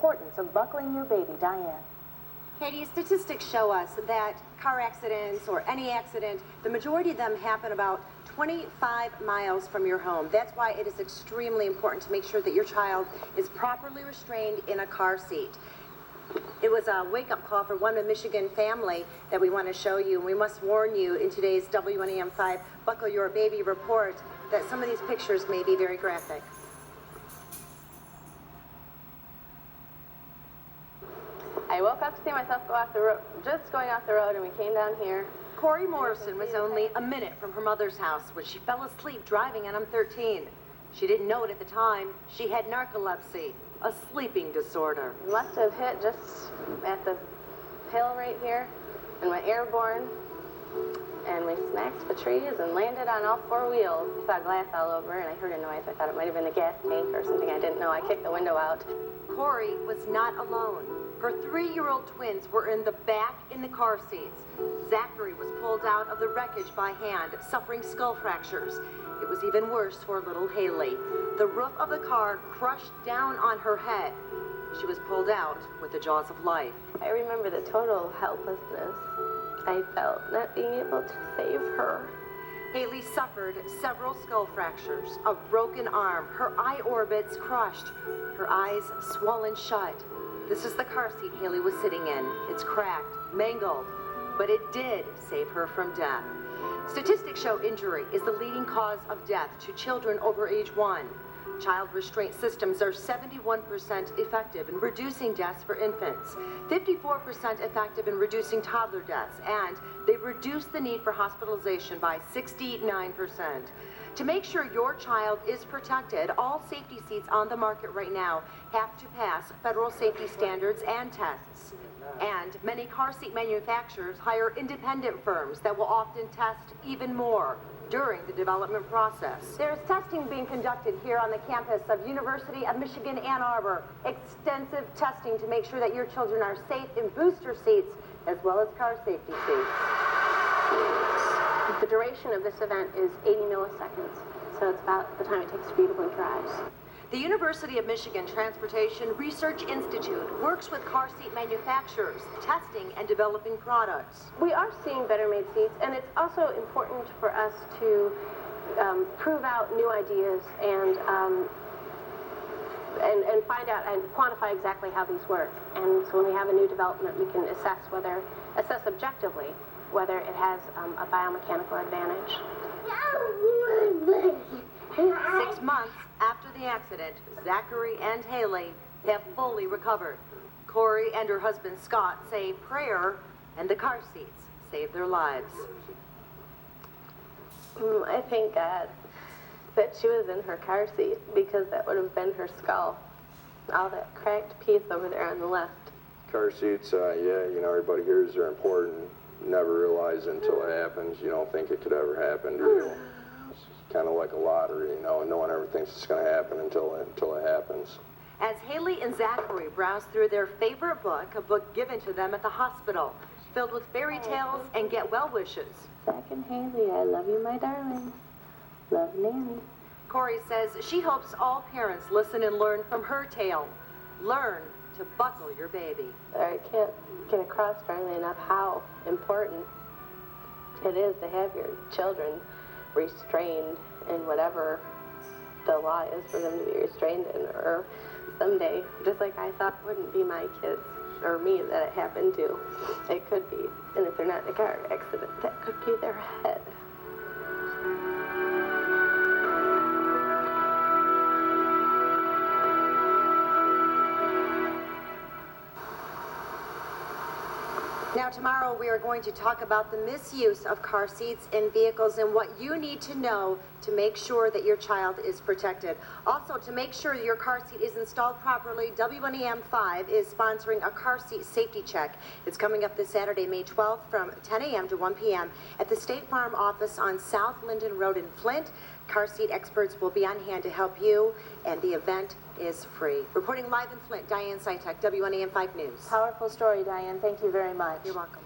importance of buckling your baby. Diann. Katie, statistics show us that car accidents or any accident, the majority of them happen about 25 miles from your home. That's why it is extremely important to make sure that your child is properly restrained in a car seat. It was a wake-up call for one Michigan family that we want to show you, and we must warn you in today's WNEM 5 Buckle Your Baby report that some of these pictures may be very graphic. I woke up to see myself go off the road, just going off the road, and we came down here. Corey Morrison was only a minute from her mother's house when she fell asleep driving on M13. She didn't know it at the time. She had narcolepsy, a sleeping disorder. Must have hit just at the hill right here and went airborne. And we smacked the trees and landed on all four wheels. I saw glass all over and I heard a noise. I thought it might have been the gas tank or something. I didn't know. I kicked the window out. Corey was not alone. Her 3-year-old twins were in the back in the car seats. Zachary was pulled out of the wreckage by hand, suffering skull fractures. It was even worse for little Haley. The roof of the car crushed down on her head. She was pulled out with the jaws of life. I remember the total helplessness I felt, not being able to save her. Haley suffered several skull fractures, a broken arm, her eye orbits crushed, her eyes swollen shut. This is the car seat Haley was sitting in. It's cracked, mangled, but it did save her from death. Statistics show injury is the leading cause of death to children over age 1. Child restraint systems are 71% effective in reducing deaths for infants, 54% effective in reducing toddler deaths, and they reduce the need for hospitalization by 69%. To make sure your child is protected, all safety seats on the market right now have to pass federal safety standards and tests. And many car seat manufacturers hire independent firms that will often test even more during the development process. There's testing being conducted here on the campus of University of Michigan, Ann Arbor. Extensive testing to make sure that your children are safe in booster seats as well as car safety seats. The duration of this event is 80 milliseconds, so it's about the time it takes for you to blink your eyes. The University of Michigan Transportation Research Institute works with car seat manufacturers, testing and developing products. We are seeing better made seats, and it's also important for us to prove out new ideas and find out and quantify exactly how these work. And so when we have a new development, we can assess objectively whether it has a biomechanical advantage. 6 months after the accident, Zachary and Haley have fully recovered. Corey and her husband Scott say prayer and the car seats saved their lives. I thank God that she was in her car seat, because that would have been her skull. All that cracked piece over there on the left. Car seats, yeah, you know, everybody hears they're important. You never realize until it happens. You don't think it could ever happen to you. It's kind of like a lottery, you know, and no one ever thinks it's going to happen until it happens. As Haley and Zachary browse through their favorite book, a book given to them at the hospital, filled with fairy tales and get well wishes. Zach and Haley, I love you, my darlings. Love, Nanny. Corey says she hopes all parents listen and learn from her tale. Learn to buckle your baby. I can't get across strongly enough how important it is to have your children restrained in whatever the law is for them to be restrained in, or someday, just like I thought wouldn't be my kids or me that it happened to, it could be. And if they're not in a car accident, that could be their head. Now tomorrow we are going to talk about the misuse of car seats in vehicles and what you need to know to make sure that your child is protected. Also, to make sure your car seat is installed properly, WNEM 5 is sponsoring a car seat safety check. It's coming up this Saturday, May 12th from 10 a.m. to 1 p.m. at the State Farm office on South Linden Road in Flint. Car seat experts will be on hand to help you, and the event is free. Reporting live in Flint, Diann Sytek, WNEM 5 News. Powerful story, Diann. Thank you very much. You're welcome.